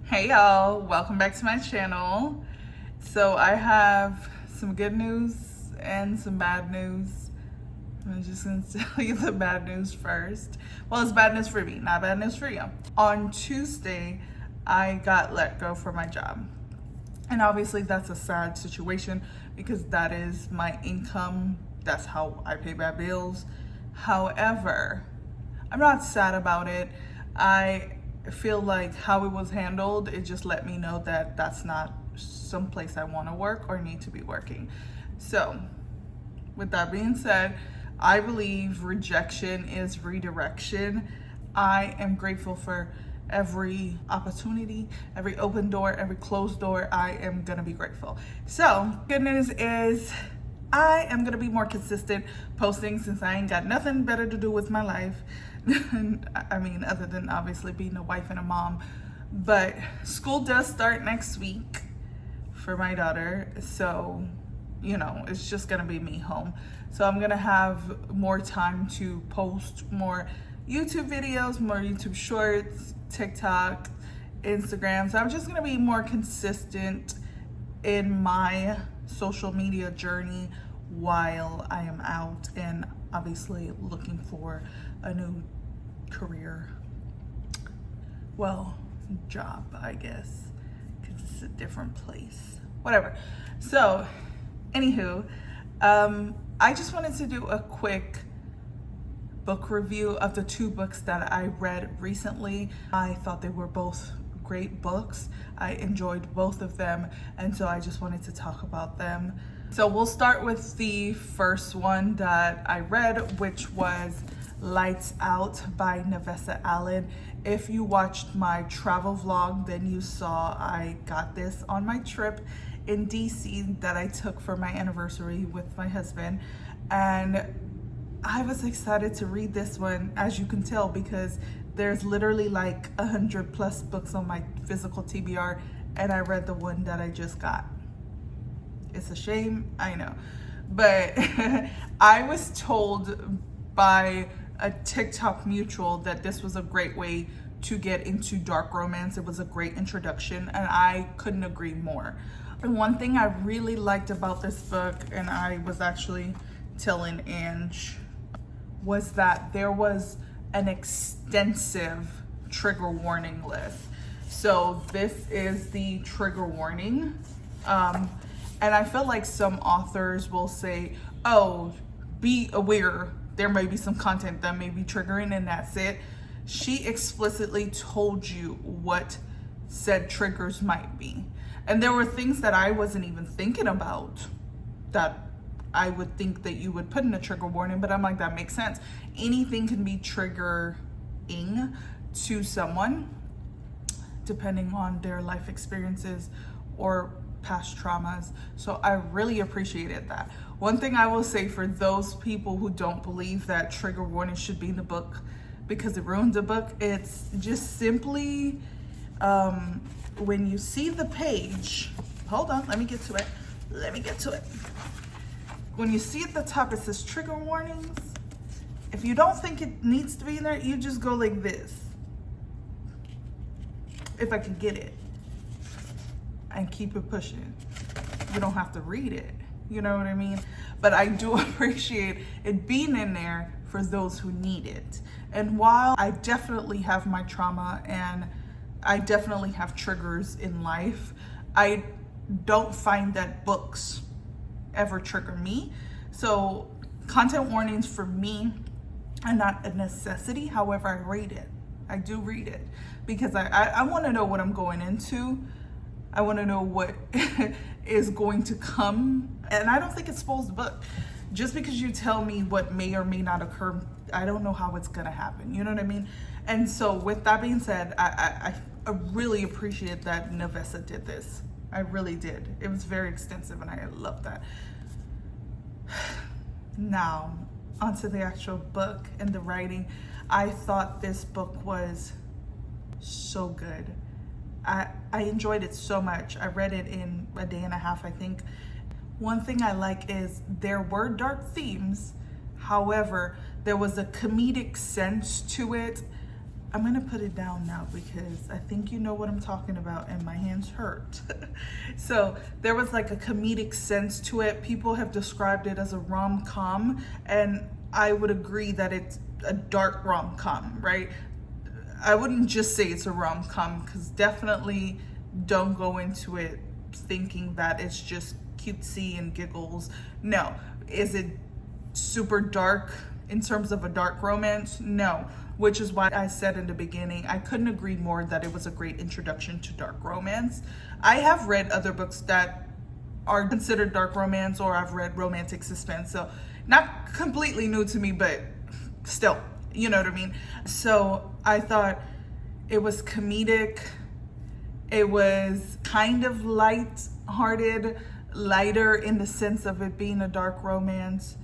Hey y'all, welcome back to my channel. So I have some good news and some bad news. I'm just gonna tell you the bad news first. Well, it's bad news for me, not bad news for you. On Tuesday, I got let go from my job. And obviously that's a sad situation because that is my income. That's how I pay my bills. However, I'm not sad about it. I feel like how it was handled, it just let me know that that's not someplace I want to work or need to be working. So with that being said, I believe rejection is redirection. I am grateful for every opportunity, every open door, every closed door. I am gonna be grateful. So good news is I am gonna be more consistent posting since I ain't got nothing better to do with my life. I mean, other than obviously being a wife and a mom. But school does start next week for my daughter. So, you know, it's just gonna be me home. So I'm gonna have more time to post more YouTube videos, more YouTube shorts, TikTok, Instagram. So I'm just gonna be more consistent in my social media journey while I am out and obviously looking for a new career, well, job, I guess, because it's a different place, whatever. So anywho, I just wanted to do a quick book review of the two books that I read recently. I thought they were both great books. I enjoyed both of them, and so I just wanted to talk about them. So we'll start with the first one that I read, which was Lights Out by Nevessa Allen. If you watched my travel vlog, then you saw I got this on my trip in DC that I took for my anniversary with my husband. And I was excited to read this one, as you can tell, because there's literally like 100+ books on my physical TBR, and I read the one that I just got. It's a shame, I know. But I was told by a TikTok mutual that this was a great way to get into dark romance. It was a great introduction, and I couldn't agree more. And one thing I really liked about this book, and I was actually telling Ange, was that there was an extensive trigger warning list. So this is the trigger warning. And I feel like some authors will say, oh, be aware, there may be some content that may be triggering, and that's it. She explicitly told you what said triggers might be. And there were things that I wasn't even thinking about that I would think that you would put in a trigger warning, but I'm like, that makes sense. Anything can be triggering to someone, depending on their life experiences or past traumas. So I really appreciated that. One thing I will say for those people who don't believe that trigger warning should be in the book because it ruins the book, it's just simply when you see the page, hold on, let me get to it. When you see at the top it says trigger warnings, if you don't think it needs to be in there, you just go like this, if I can get it, and keep it pushing. You don't have to read it, you know what I mean? But I do appreciate it being in there for those who need it. And while I definitely have my trauma and I definitely have triggers in life, I don't find that books ever trigger me. So content warnings for me are not a necessity. However, I read it. I do read it because I want to know what I'm going into. I want to know what is going to come. And I don't think it spoils the book. Just because you tell me what may or may not occur, I don't know how it's going to happen. You know what I mean? And so with that being said, I really appreciate that Nevessa did this. I really did. It was very extensive and I love that. Now, onto the actual book and the writing. I thought this book was so good. I enjoyed it so much. I read it in a day and a half, I think. One thing I like is there were dark themes. However, there was a comedic sense to it I'm gonna put it down now because I think you know what I'm talking about and my hands hurt. So there was like a comedic sense to it. People have described it as a rom-com, and I would agree that it's a dark rom-com, right? I wouldn't just say it's a rom-com, because definitely don't go into it thinking that it's just cutesy and giggles. No. Is it super dark in terms of a dark romance? No. Which is why I said in the beginning, I couldn't agree more that it was a great introduction to dark romance. I have read other books that are considered dark romance, or I've read romantic suspense. So not completely new to me, but still, you know what I mean? So I thought it was comedic. It was kind of light-hearted, lighter in the sense of it being a dark romance.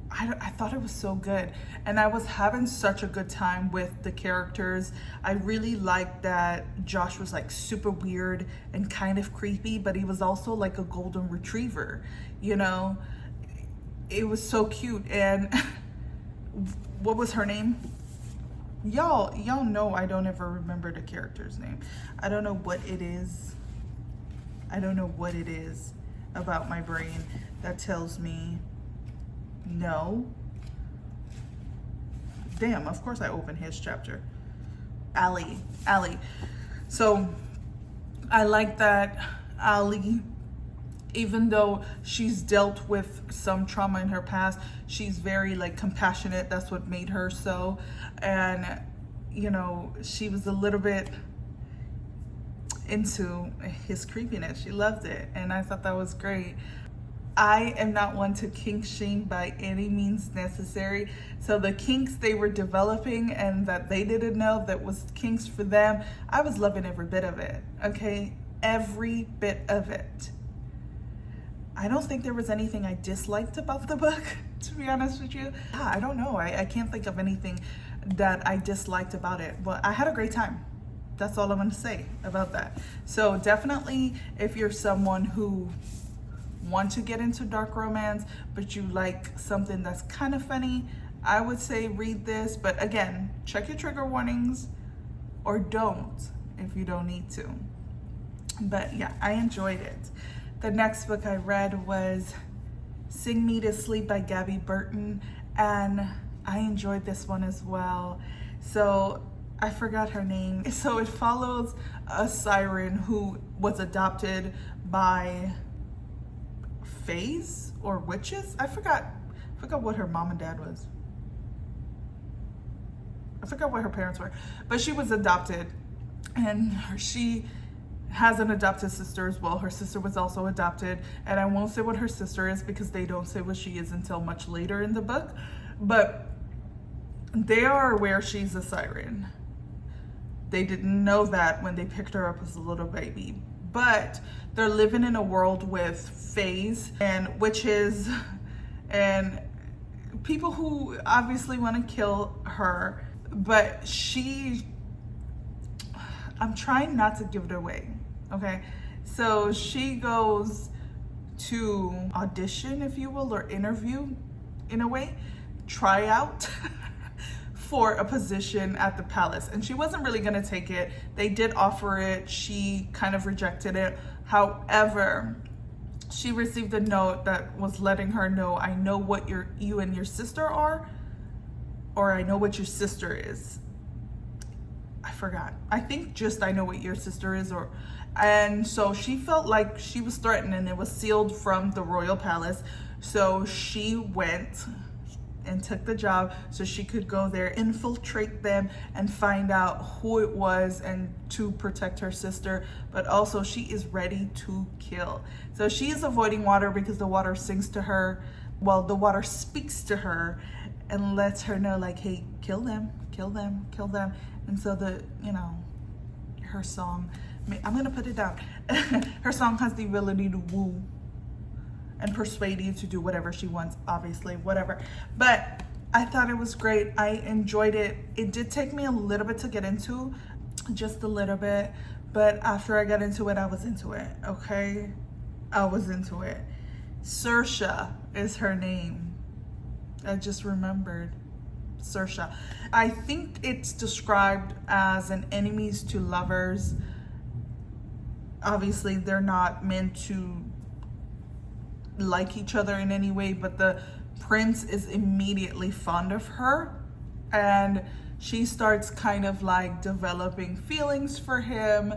I thought it was so good, and I was having such a good time with the characters. I really liked that Josh was like super weird and kind of creepy, but he was also like a golden retriever, you know? It was so cute. And what was her name? Y'all know I don't ever remember the character's name. I don't know what it is. I don't know what it is about my brain that tells me no. Damn, of course I opened his chapter. Allie. So I like that Allie, even though she's dealt with some trauma in her past, she's very like compassionate. That's what made her so. And you know, she was a little bit into his creepiness. She loved it, and I thought that was great. I am not one to kink shame by any means necessary. So the kinks they were developing and that they didn't know that was kinks for them, I was loving every bit of it, okay? Every bit of it. I don't think there was anything I disliked about the book, to be honest with you. I don't know, I can't think of anything that I disliked about it, but I had a great time. That's all I'm gonna say about that. So definitely, if you're someone who want to get into dark romance, but you like something that's kind of funny, I would say read this. But again, check your trigger warnings, or don't if you don't need to. But yeah, I enjoyed it. The next book I read was Sing Me to Sleep by Gabby Burton, and I enjoyed this one as well. So I forgot her name. So it follows a siren who was adopted by fays or witches. I forgot what her mom and dad was. I forgot what her parents were, but she was adopted, and she has an adopted sister as well. Her sister was also adopted, and I won't say what her sister is because they don't say what she is until much later in the book, but they are aware she's a siren. They didn't know that when they picked her up as a little baby, but they're living in a world with fays and witches and people who obviously want to kill her, but I'm trying not to give it away, okay? So she goes to audition, if you will, or interview in a way, try out for a position at the palace, and she wasn't really gonna take it. They did offer it, she kind of rejected it. However, she received a note that was letting her know, I know what you and your sister are, or I know what your sister is. I forgot. I think just I know what your sister is, and so she felt like she was threatened, and it was sealed from the royal palace. So she went and took the job so she could go there, infiltrate them, and find out who it was, and to protect her sister. But also she is ready to kill. So she is avoiding water because the water sings to her. Well, the water speaks to her and lets her know, like, hey, kill them, kill them, kill them. And so her song, I'm gonna put it down. Her song has the ability to woo and persuade you to do whatever she wants, obviously, whatever. But I thought it was great. I enjoyed it. It did take me a little bit to get into, just a little bit. But after I got into it, I was into it, okay? I was into it. Saoirse is her name. I just remembered. Saoirse. I think it's described as an enemies to lovers. Obviously, they're not meant to like each other in any way, but the prince is immediately fond of her, and she starts kind of like developing feelings for him,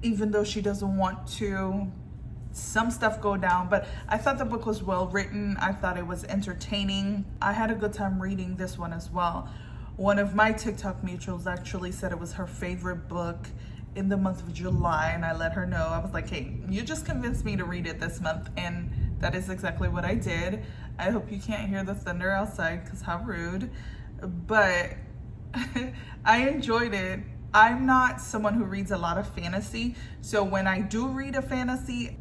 even though she doesn't want to. Some stuff go down, but I thought the book was well written. I thought it was entertaining. I had a good time reading this one as well. One of my TikTok mutuals actually said it was her favorite book in the month of July, and I let her know. I was like, hey, you just convinced me to read it this month, and that is exactly what I did. I hope you can't hear the thunder outside, because how rude. But I enjoyed it. I'm not someone who reads a lot of fantasy, so when I do read a fantasy,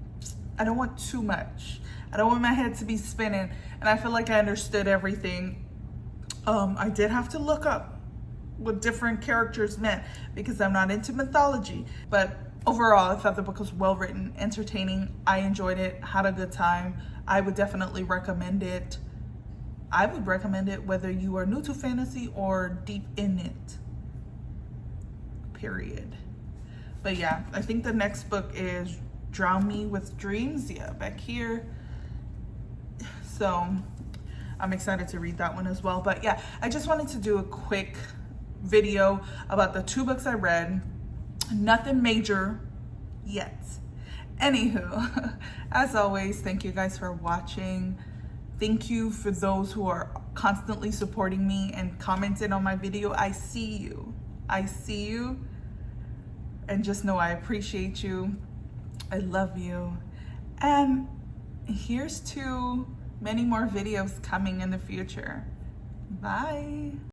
I don't want too much. I don't want my head to be spinning, and I feel like I understood everything. I did have to look up what different characters meant because I'm not into mythology. But overall, I thought the book was well written, entertaining. I enjoyed it, had a good time. I would definitely recommend it. I would recommend it whether you are new to fantasy or deep in it. Period. But yeah, I think the next book is Drown Me with Dreams. Yeah, back here. So I'm excited to read that one as well. But yeah, I just wanted to do a quick video about the 2 books I read. Nothing major yet. Anywho, as always, thank you guys for watching. Thank you for those who are constantly supporting me and commenting on my video. I see you. I see you. And just know I appreciate you. I love you. And here's to many more videos coming in the future. Bye.